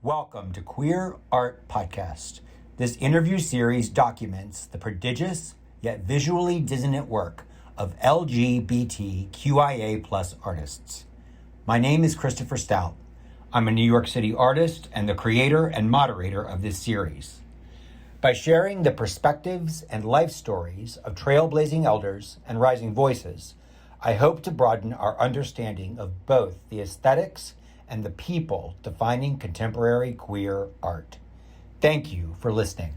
Welcome to Queer Art Podcast. This interview series documents the prodigious yet visually dissonant work of LGBTQIA plus artists. My name is Christopher Stout. I'm a New York City artist and the creator and moderator of this series. By sharing the perspectives and life stories of trailblazing elders and rising voices, I hope to broaden our understanding of both the aesthetics and the people defining contemporary queer art. Thank you for listening.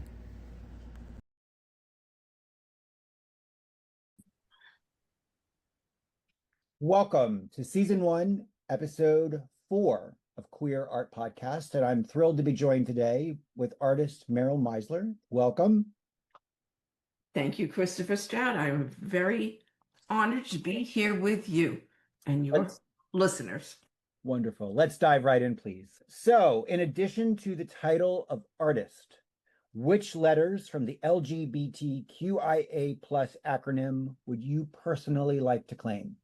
Welcome to Season 1, Episode 4 of Queer Art Podcast, and I'm thrilled to be joined today with artist Meryl Meisler. Welcome. Thank you, Christopher Stout. I'm very honored to be here with you and your listeners. Wonderful. Let's dive right in, please. So, in addition to the title of artist, which letters from the LGBTQIA plus acronym would you personally like to claim?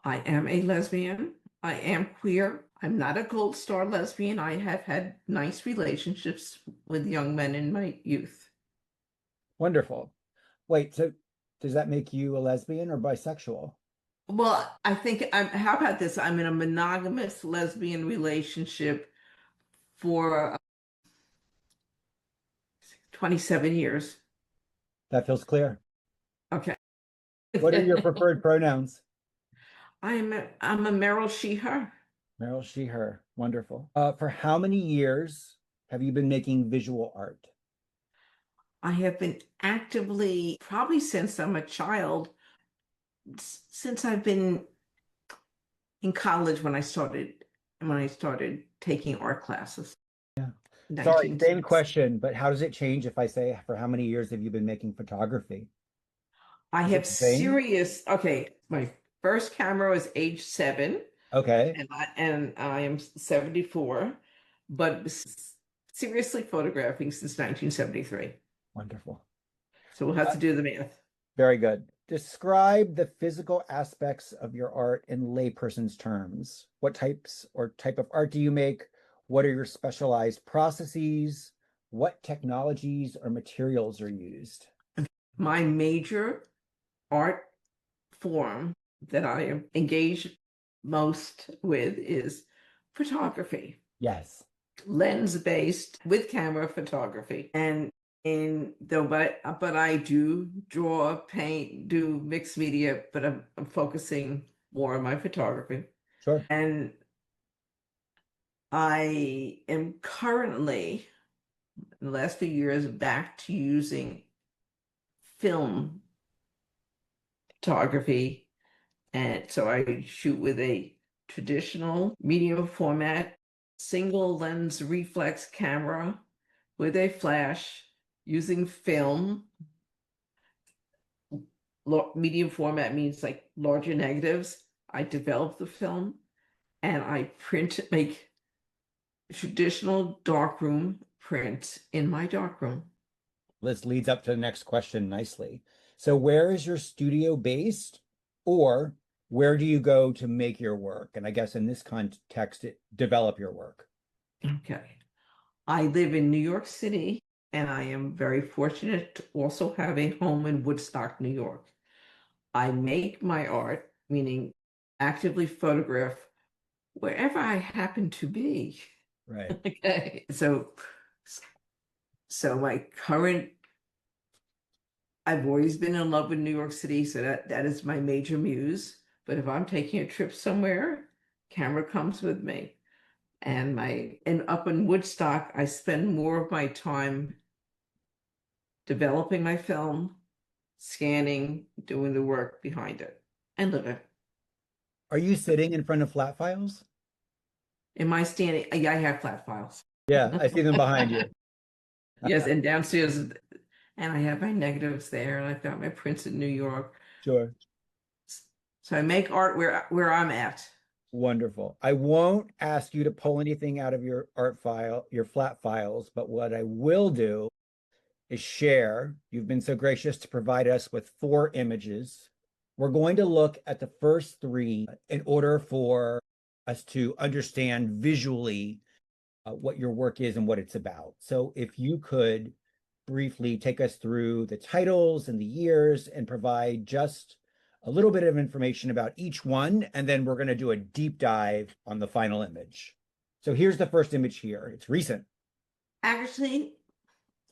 I am a lesbian. I am queer. I'm not a gold star lesbian. I have had nice relationships with young men in my youth. Wonderful. Wait, so does that make you a lesbian or bisexual? Well, I think how about this? I'm in a monogamous lesbian relationship for 27 years. That feels clear. Okay. What are your preferred pronouns? I'm a Meryl, she, her. Meryl, she, her. Wonderful. For how many years have you been making visual art? I have been actively, probably since I'm a child, since I've been in college when I started taking art classes. Yeah. 1960s. Sorry, same question, but how does it change if I say for how many years have you been making photography? I Is have it the same? serious, okay, my first camera was age 7. Okay. And I am 74, but seriously photographing since 1973. Wonderful. So we'll have to do the math. Very good. Describe the physical aspects of your art in layperson's terms. What types or type of art do you make? What are your specialized processes? What technologies or materials are used? My major art form that I am engaged most with is photography. Yes. Lens-based with camera photography. And but I do draw, paint, do mixed media, but I'm focusing more on my photography. Sure. And I am currently, in the last few years, back to using film photography. And so I shoot with a traditional medium format, single lens reflex camera with a flash using film. Medium format means like larger negatives. I develop the film and I make traditional darkroom prints in my darkroom. This leads up to the next question nicely. So where is your studio based, or where do you go to make your work? And I guess in this context, develop your work. Okay. I live in New York City, and I am very fortunate to also have a home in Woodstock, New York. I make my art, meaning actively photograph wherever I happen to be. Right. Okay. So my current, I've always been in love with New York City, so that is my major muse. But if I'm taking a trip somewhere, camera comes with me. And up in Woodstock, I spend more of my time developing my film, scanning, doing the work behind it, and living. Are you sitting in front of flat files? Am I standing? Yeah, I have flat files. Yeah, I see them behind you. Yes, and downstairs, and I have my negatives there, and I've got my prints in New York. Sure. So I make art where I'm at. Wonderful. I won't ask you to pull anything out of your art file, your flat files, but what I will do is share. You've been so gracious to provide us with 4 images. We're going to look at the first 3 in order for us to understand visually what your work is and what it's about. So if you could briefly take us through the titles and the years and provide just a little bit of information about each one, and then we're going to do a deep dive on the final image. So here's the first image here. It's recent. Actually,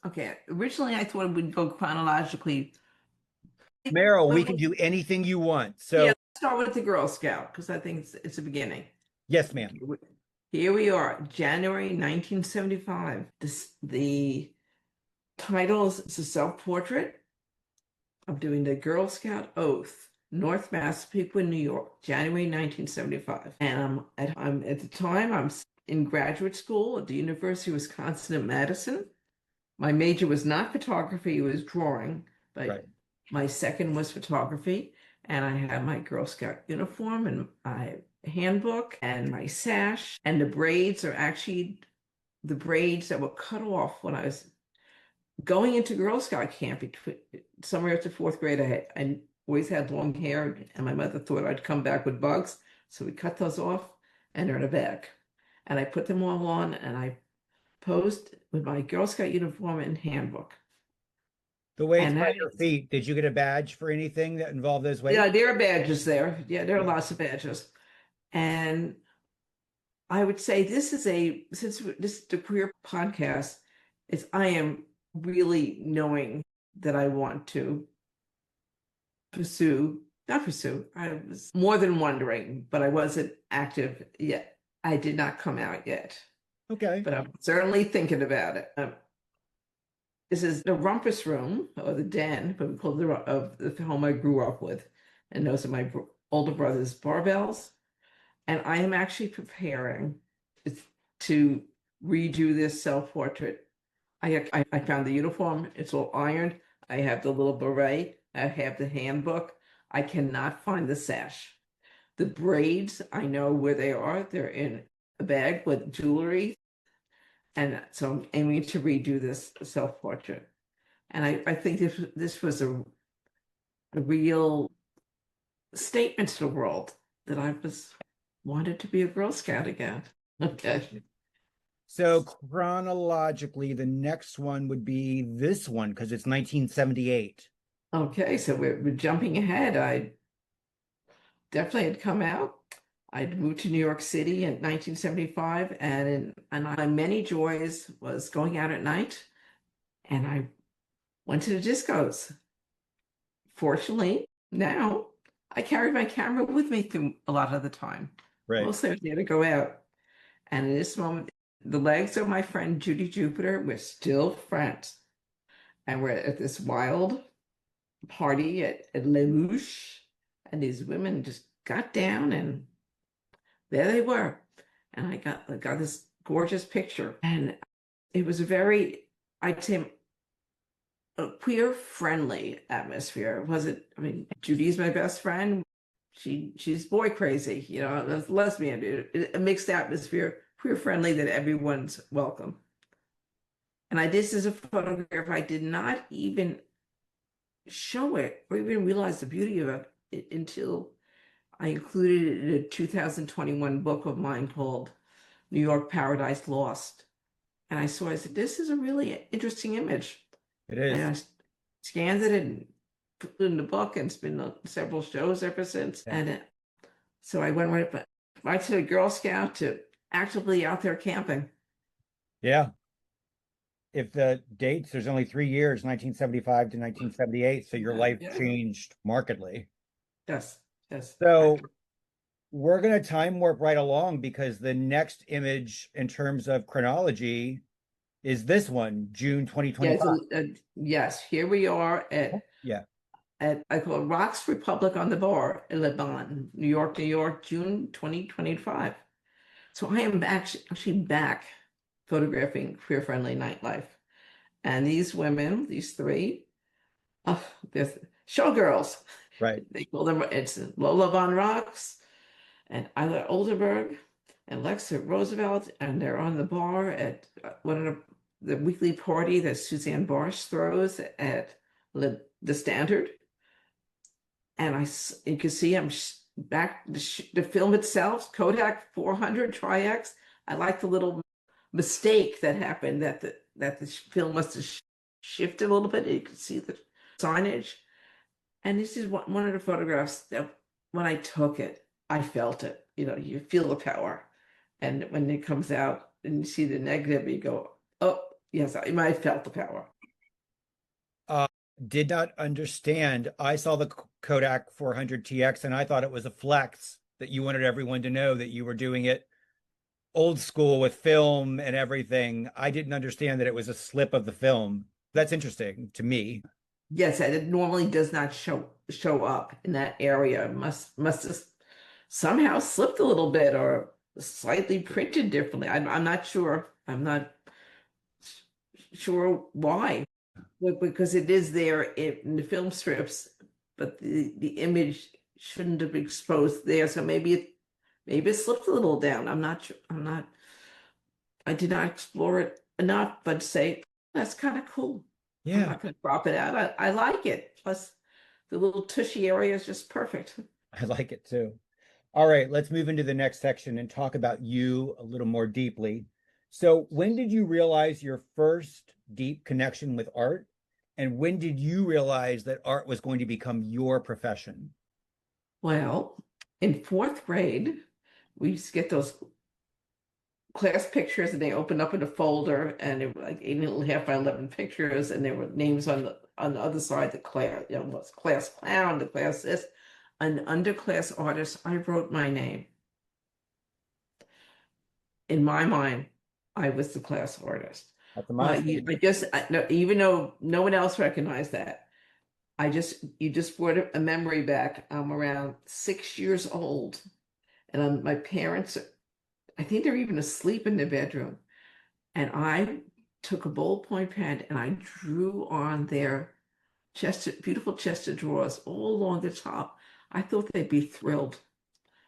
okay, originally I thought it would go chronologically. Meryl, we can do anything you want. Yeah, So let's start with the Girl Scout because I think it's a beginning. yes, ma'am. Here we are, January 1975. The title is it's a self-portrait. I'm doing the Girl Scout Oath, North Massapequa, New York, January 1975. And at the time I'm in graduate school at the University of Wisconsin in Madison. My major was not photography, it was drawing, but Right. my second was photography. And I had my Girl Scout uniform and my handbook and my sash. And the braids are actually the braids that were cut off when I was going into Girl Scout camp somewhere after fourth grade. I always had long hair, and my mother thought I'd come back with bugs. So we cut those off and they're in a bag. And I put them all on and I posed with my Girl Scout uniform and handbook. The weights And by that your is, feet. Did you get a badge for anything that involved those weights? yeah, there are badges there. Yeah, there are lots of badges. And I would say this is since this is the career podcast, I am really knowing that I want to not pursue. I was more than wondering, but I wasn't active yet. I did not come out yet, Okay. but I'm certainly thinking about it. This is the rumpus room or the den, but we call it of the home I grew up with. And those are my older brother's barbells. And I am actually preparing to redo this self-portrait. I found the uniform, it's all ironed. I have the little beret, I have the handbook. I cannot find the sash. The braids, I know where they are. They're in a bag with jewelry. And so I'm aiming to redo this self-portrait. And I think this was a real statement to the world that I wanted to be a Girl Scout again. Okay. So chronologically, the next one would be this one because it's 1978. Okay, so we're jumping ahead. I definitely had come out. I'd moved to New York City in 1975, and my many joys was going out at night, and I went to the discos. Fortunately, now I carry my camera with me through a lot of the time. Right. Mostly I was there to go out. And in this moment, the legs of my friend Judy Jupiter, we're still friends. And we're at this wild party at Le Mouche, and these women just got down and there they were. And I got this gorgeous picture. And it was a very, I'd say, a queer friendly atmosphere. Was it? I mean, Judy's my best friend. She's boy crazy, a lesbian, a mixed atmosphere, queer friendly that everyone's welcome. And this is a photograph I did not even show it or even realize the beauty of it until I included it in a 2021 book of mine called New York Paradise Lost. And I said, this is a really interesting image. It is. And I scanned it and put it in the book, and it's been on several shows ever since. Yeah. And so I went right to the Girl Scout to actively out there camping. Yeah. If the dates, there's only 3 years, 1975 to 1978, so your life changed markedly. Yes. So we're going to time warp right along because the next image in terms of chronology is this one, June 2025. Yes, here we are at I call it Rocks Republic on the Bar in Lebanon, New York, June 2025. So I am actually back photographing queer-friendly nightlife. And these women, these three, they're showgirls. Right. They call them, it's Lola Von Rocks and Isla Oldenburg and Lexa Roosevelt, and they're on the bar at one of the weekly party that Suzanne Barsh throws at the Standard. And you can see I'm back, the film itself, Kodak 400 Tri-X. I like the little mistake that happened, that the film must have shifted a little bit. You could see the signage. And this is one of the photographs that when I took it, I felt it. You feel the power. And when it comes out and you see the negative, you go, oh, yes, I felt the power. Uh, did not understand. I saw the Kodak 400 TX and I thought it was a flex that you wanted everyone to know that you were doing it old school with film and everything. I didn't understand that it was a slip of the film. That's interesting to me. Yes, and it normally does not show up in that area. It must have somehow slipped a little bit or slightly printed differently. I'm not sure. I'm not sure why. Because it is there in the film strips, but the image shouldn't have been exposed there. So maybe it slipped a little down. I'm not sure. I did not explore it enough, but say that's kind of cool. I'm Yeah, not going to crop it out. I like it. Plus, the little tushy area is just perfect. I like it too. All right, let's move into the next section and talk about you a little more deeply. So, when did you realize your first deep connection with art? And when did you realize that art was going to become your profession? Well, in fourth grade, we used to get those class pictures, and they opened up in a folder, and it was like 8.5 by 11 pictures, and there were names on the other side, the class, was class clown, the class this, an underclass artist. I wrote my name. In my mind, I was the class artist. That's a But milestone. no, even though no one else recognized that, you just brought a memory back. I'm around 6 years old, and my parents, I think they're even asleep in their bedroom. And I took a ballpoint pen and I drew on their beautiful chest of drawers all along the top. I thought they'd be thrilled.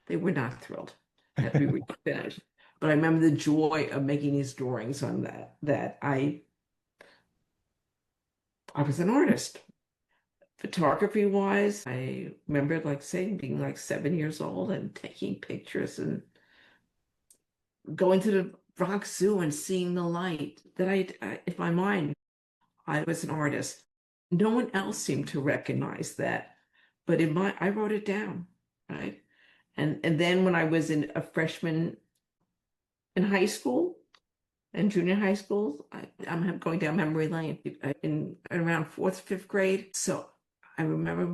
They were not thrilled that we were finished. But I remember the joy of making these drawings on that I was an artist. Photography wise, I remember like saying being like 7 years old and taking pictures and going to the Bronx Zoo and seeing the light that in my mind, I was an artist. No one else seemed to recognize that, but I wrote it down, right? And then when I was a freshman in high school and junior high school, I'm going down memory lane in around fourth, fifth grade. So I remember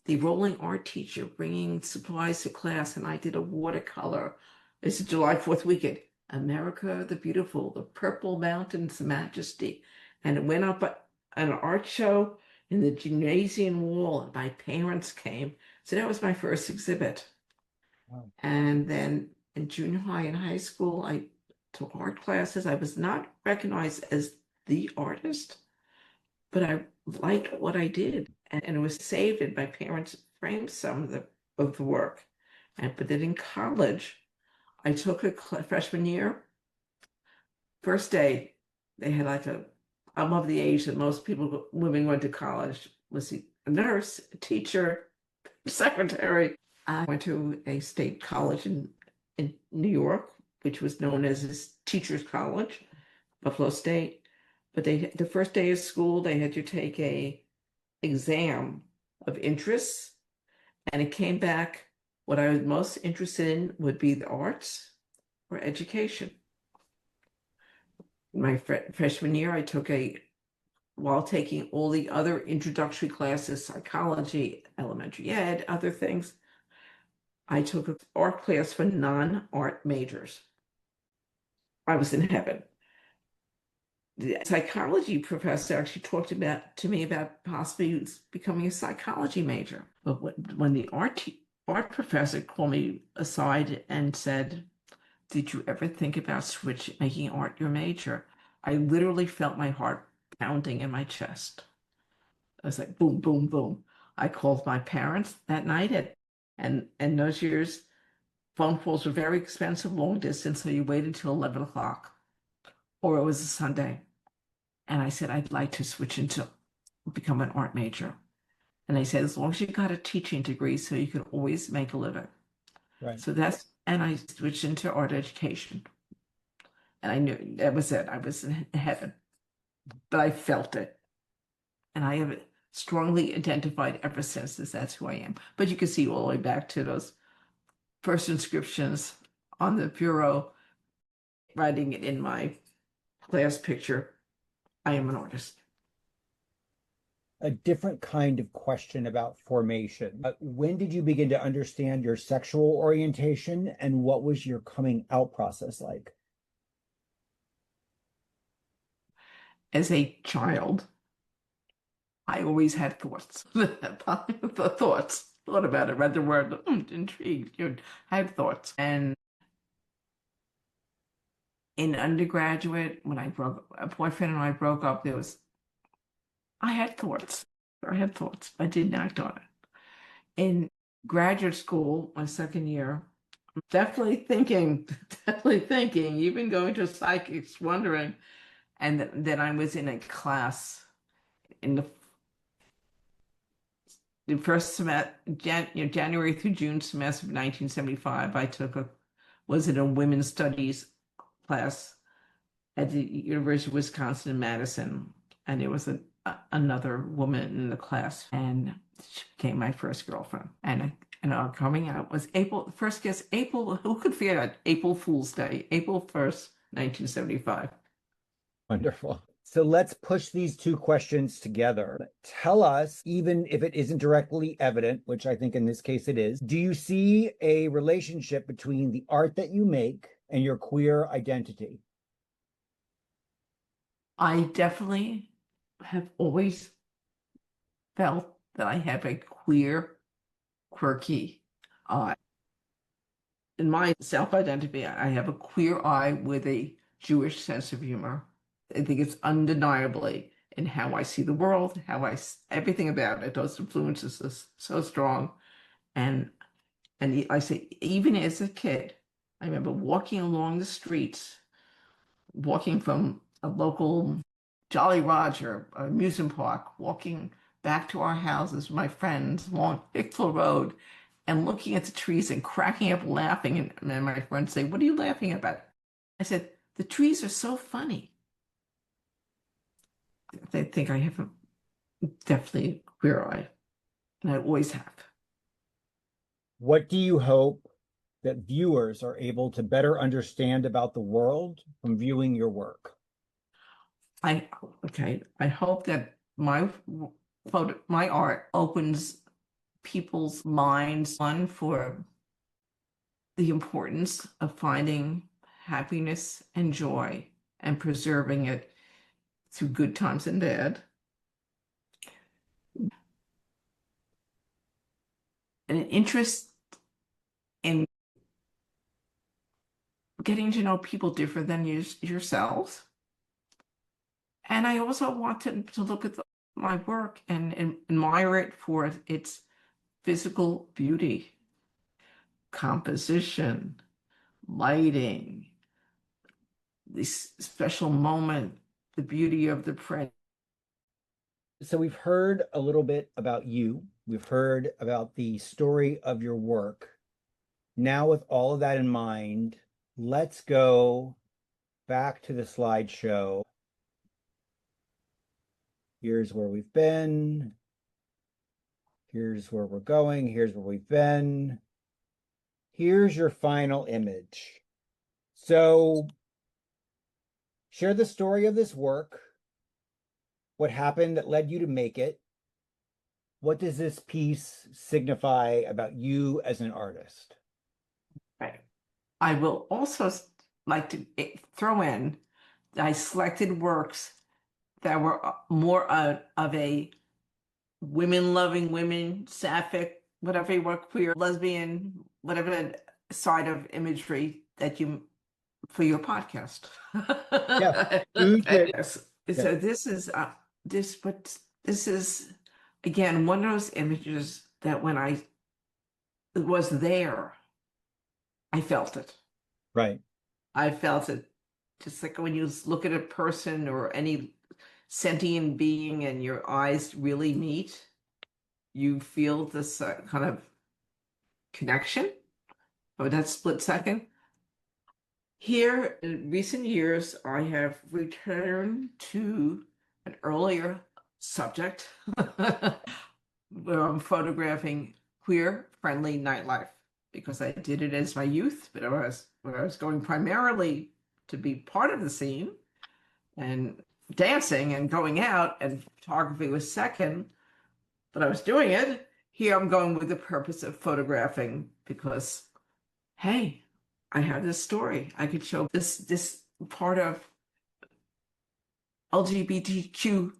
the rolling art teacher bringing supplies to class, and I did a watercolor. It's July 4th weekend. America the Beautiful, the Purple Mountains Majesty. And it went up at an art show in the gymnasium wall, and my parents came. So that was my first exhibit. Wow. And then in junior high and high school, I took art classes. I was not recognized as the artist, but I liked what I did. And it was saved, and my parents framed some of the work. But then in college, I took a freshman year. First day, they had like I'm of the age that most people, women went to college, was a nurse, a teacher, secretary. I went to a state college in New York, which was known as this teacher's college, Buffalo State. But the first day of school, they had you take a exam of interests, and it came back. What I was most interested in would be the arts or education. My freshman year, I took while taking all the other introductory classes, psychology, elementary ed, other things, I took an art class for non-art majors. I was in heaven. The psychology professor actually talked to me about possibly becoming a psychology major. But when the art professor called me aside and said, "Did you ever think about making art your major?" I literally felt my heart pounding in my chest. I was like, boom, boom, boom. I called my parents that night and those years, phone calls were very expensive, long distance, so you waited until 11 o'clock, or it was a Sunday. And I said, I'd like to become an art major. And they said, as long as you got a teaching degree, so you can always make a living. Right. And I switched into art education. And I knew that was it. I was in heaven, but I felt it. And I have strongly identified ever since as that's who I am. But you can see all the way back to those first inscriptions on the bureau, writing it in my class picture. I am an artist. A different kind of question about formation. When did you begin to understand your sexual orientation, and what was your coming out process like? As a child, I always had thoughts. The thoughts. Thought about it, read the word, intrigued. I had thoughts. And in undergraduate, when a boyfriend and I broke up, I had thoughts. I had thoughts. I didn't act on it. In graduate school, my second year, definitely thinking, even going to psychics, wondering. And then I was in a class in the first semester, January through June semester of 1975. Was in a women's studies class at the University of Wisconsin in Madison, and there was another woman in the class, and she became my first girlfriend. And our coming out was April. First guess, April. Who could forget that? April Fool's Day, April 1st, 1975. Wonderful. So let's push these two questions together. Tell us, even if it isn't directly evident, which I think in this case it is, do you see a relationship between the art that you make and your queer identity? I definitely have always felt that I have a queer, quirky eye. In my self-identity, I have a queer eye with a Jewish sense of humor. I think it's undeniably in how I see the world, everything about it. Those influences are so strong. And I say, even as a kid, I remember walking along the streets, walking from a local Jolly Roger amusement park, walking back to our houses with my friends along Hickville Road, and looking at the trees and cracking up laughing. And then my friends say, "What are you laughing about?" I said, "The trees are so funny." They think I have definitely a queer eye, and I always have. What do you hope that viewers are able to better understand about the world from viewing your work? I hope that my art opens people's minds on for the importance of finding happiness and joy and preserving it through good times and bad. And an interest in getting to know people different than yourselves. And I also want to look at my work and admire it for its physical beauty, composition, lighting, this special moment, the beauty of the print. So we've heard a little bit about you. We've heard about the story of your work. Now, with all of that in mind, let's go back to the slideshow. Here's where we've been. Here's where we're going. Here's where we've been. Here's your final image. So share the story of this work. What happened that led you to make it? What does this piece signify about you as an artist? Right. I will also like to throw in that I selected works that were more of a women-loving, women, sapphic, whatever you want, queer, lesbian, whatever side of imagery that you for your podcast. Yeah. Yes. So Yeah. this is again one of those images that when I was there, I felt it. Right. I felt it just like when you look at a person or any sentient being and your eyes really meet, you feel this kind of connection or that split second. Here in recent years, I have returned to an earlier subject where I'm photographing queer-friendly nightlife because I did it as my youth, but when I was going primarily to be part of the scene and dancing and going out, and photography was second, but I was doing it. Here I'm going with the purpose of photographing because, hey, I have this story. I could show this part of LGBTQ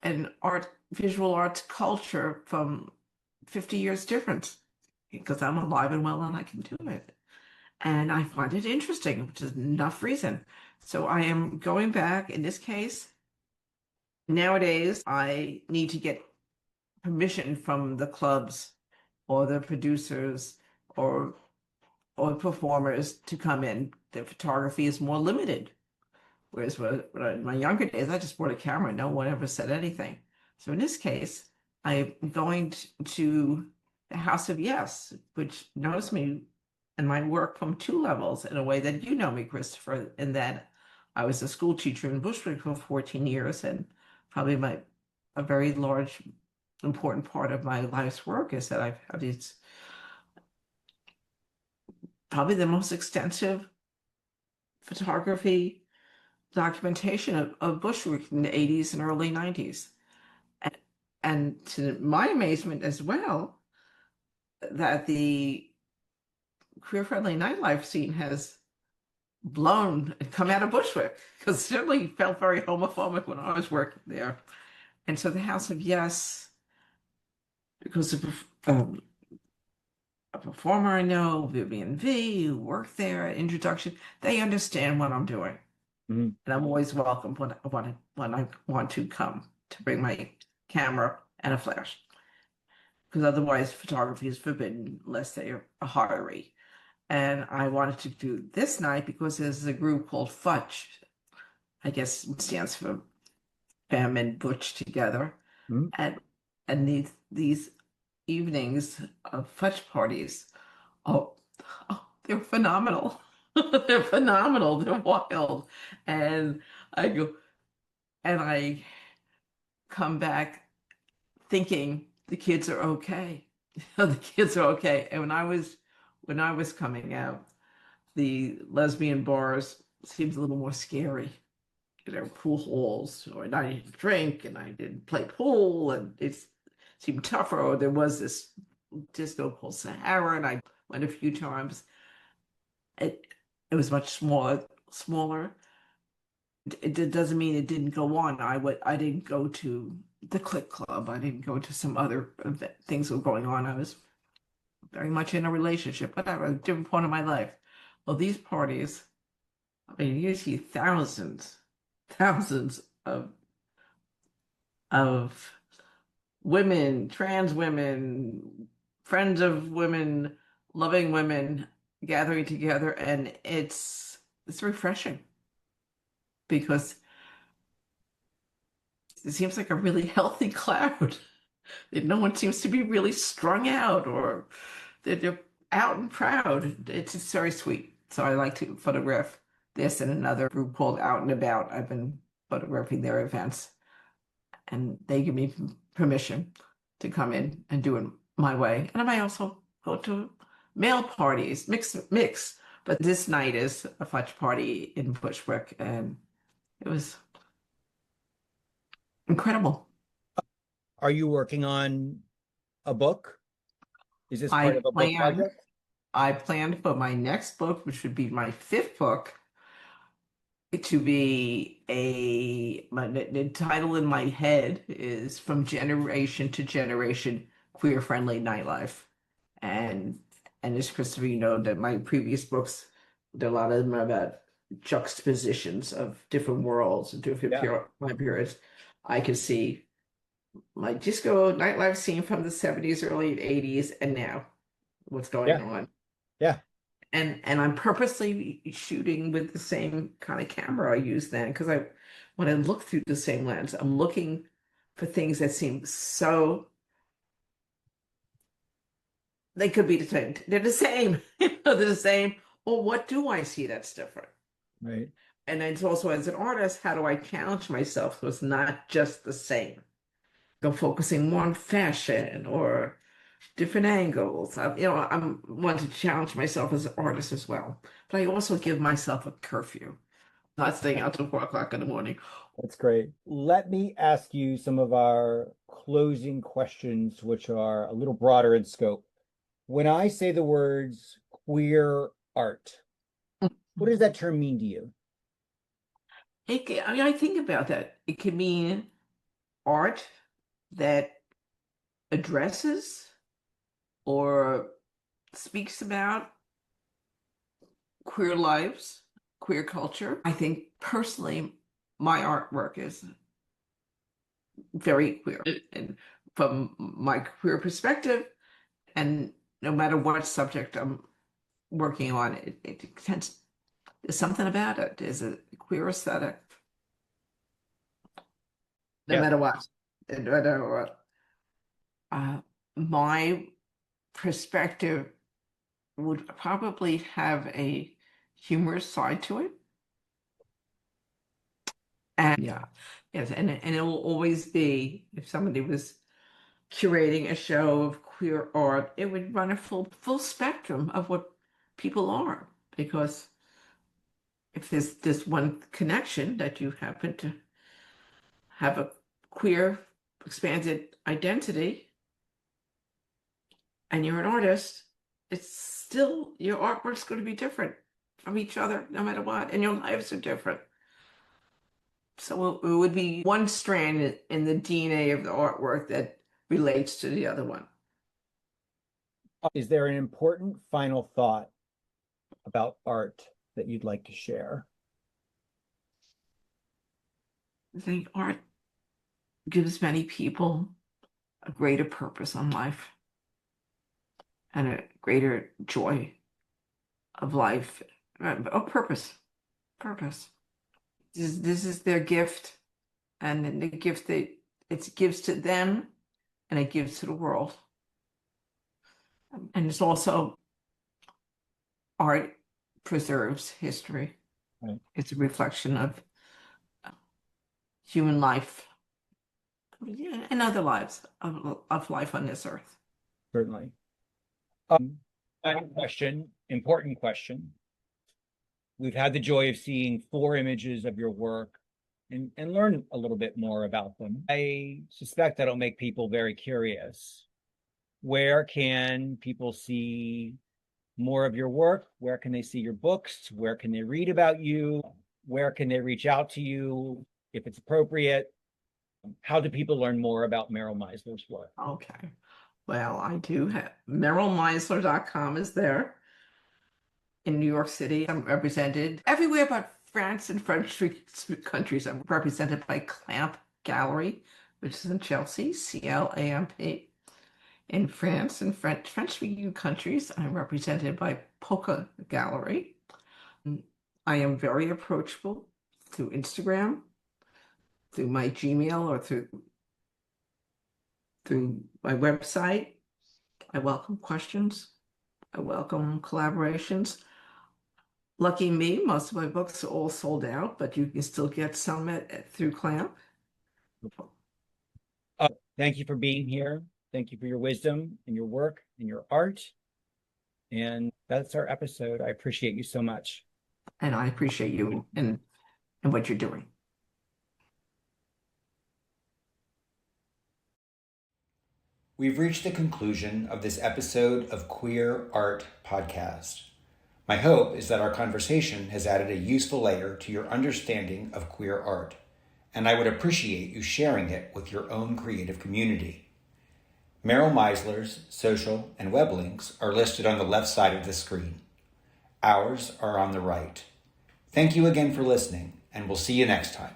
and art, visual arts culture from 50 years difference because I'm alive and well and I can do it. And I find it interesting, which is enough reason. So I am going back in this case. Nowadays, I need to get permission from the clubs or the producers or performers to come in. The photography is more limited. Whereas in my younger days, I just brought a camera. No one ever said anything. So in this case, I'm going to the House of Yes, which knows me and my work from two levels in a way that you know me, Christopher, in that I was a school teacher in Bushwick for 14 years, and probably a very large, important part of my life's work is that I've had these probably the most extensive photography documentation of Bushwick in the 80s and early 90s. And, and to my amazement as well, that the queer-friendly nightlife scene has blown and come out of Bushwick, because it certainly felt very homophobic when I was working there. And so the House of Yes, because of a performer I know, Vivian V, who worked there at Introduction, they understand what I'm doing. Mhm. And I'm always welcome when I want to come to bring my camera and a flash. Because otherwise photography is forbidden unless they are a horary. And I wanted to do this night because there's a group called Futch. I guess it stands for Femme and Butch together. Mhm. And these evenings of Futch parties, oh, they're phenomenal. They're phenomenal. They're wild. And I go and I come back thinking the kids are okay. The kids are okay. And when I was coming out, the lesbian bars seemed a little more scary. You know, pool halls, or and I didn't drink and I didn't play pool, and it seemed tougher. Or there was this disco called Sahara, and I went a few times. It it was much smaller. It doesn't mean it didn't go on. I didn't go to the Click Club. I didn't go to some other things that were going on. I was very much in a relationship, whatever, a different point of my life. Well, these parties, I mean, you see thousands of women, trans women, friends of women, loving women gathering together, and it's refreshing because it seems like a really healthy crowd. No one seems to be really strung out, or they're out and proud. It's just very sweet. So I like to photograph this and another group called Out and About. I've been photographing their events, and they give me permission to come in and do it my way. And I might also go to male parties, mix. But this night is a fudge party in Bushwick, and it was incredible. Are you working on a book? Is this part I of a book plan project? I planned for my next book, which would be my fifth book, to be the title in my head is From Generation to Generation Queer Friendly Nightlife. And as Christopher, you know that my previous books, a lot of them are about juxtapositions of different worlds and different Yeah. time periods. I could see my disco nightlife scene from the 70s, early 80s, and now what's going Yeah. on. Yeah. And I'm purposely shooting with the same kind of camera I used then, because when I look through the same lens, I'm looking for things that seem so they could be the same. They're the same. They're the same, Well, what do I see that's different? Right. And it's also as an artist, how do I challenge myself so it's not just the same? Go focusing more on fashion or different angles. I'm want to challenge myself as an artist as well. But I also give myself a curfew, not staying out till 4 o'clock in the morning. That's great. Let me ask you some of our closing questions, which are a little broader in scope. When I say the words queer art, what does that term mean to you? I mean, I think about that. It can mean art that addresses or speaks about queer lives, queer culture. I think personally, my artwork is very queer. And from my queer perspective, and no matter what subject I'm working on, it tends, there's something about it. There's a queer aesthetic, no Yeah. matter what. No matter what. My perspective would probably have a humorous side to it. And yeah, yes, and it will always be if somebody was curating a show of queer art, it would run a full spectrum of what people are. Because if there's this one connection that you happen to have a queer expanded identity and you're an artist, it's still your artwork's going to be different from each other no matter what, and your lives are different. So it would be one strand in the DNA of the artwork that relates to the other one. Is there an important final thought about art that you'd like to share? I think art gives many people a greater purpose on life and a greater joy of life. Oh, purpose. Purpose. This is their gift, and the gift that it gives to them and it gives to the world. And it's also art preserves history. Right. It's a reflection of human life and other lives of life on this earth. Certainly. Final question, important question. We've had the joy of seeing 4 images of your work and learn a little bit more about them. I suspect that'll make people very curious. Where can people see more of your work? Where can they see your books? Where can they read about you? Where can they reach out to you if it's appropriate? How do people learn more about Meryl Meisler's work? Okay. Well, I do have MerylMeisler.com is there. In New York City, I'm represented everywhere but France and French countries. I'm represented by Clamp Gallery, which is in Chelsea, CLAMP. In France and French-speaking countries, I'm represented by Polka Gallery. I am very approachable through Instagram, through my Gmail, or through my website. I welcome questions. I welcome collaborations. Lucky me, most of my books are all sold out, but you can still get some through Clamp. Thank you for being here. Thank you for your wisdom and your work and your art. And that's our episode. I appreciate you so much. And I appreciate you and what you're doing. We've reached the conclusion of this episode of Queer Art Podcast. My hope is that our conversation has added a useful layer to your understanding of queer art, and I would appreciate you sharing it with your own creative community. Meryl Meisler's social and web links are listed on the left side of the screen. Ours are on the right. Thank you again for listening, and we'll see you next time.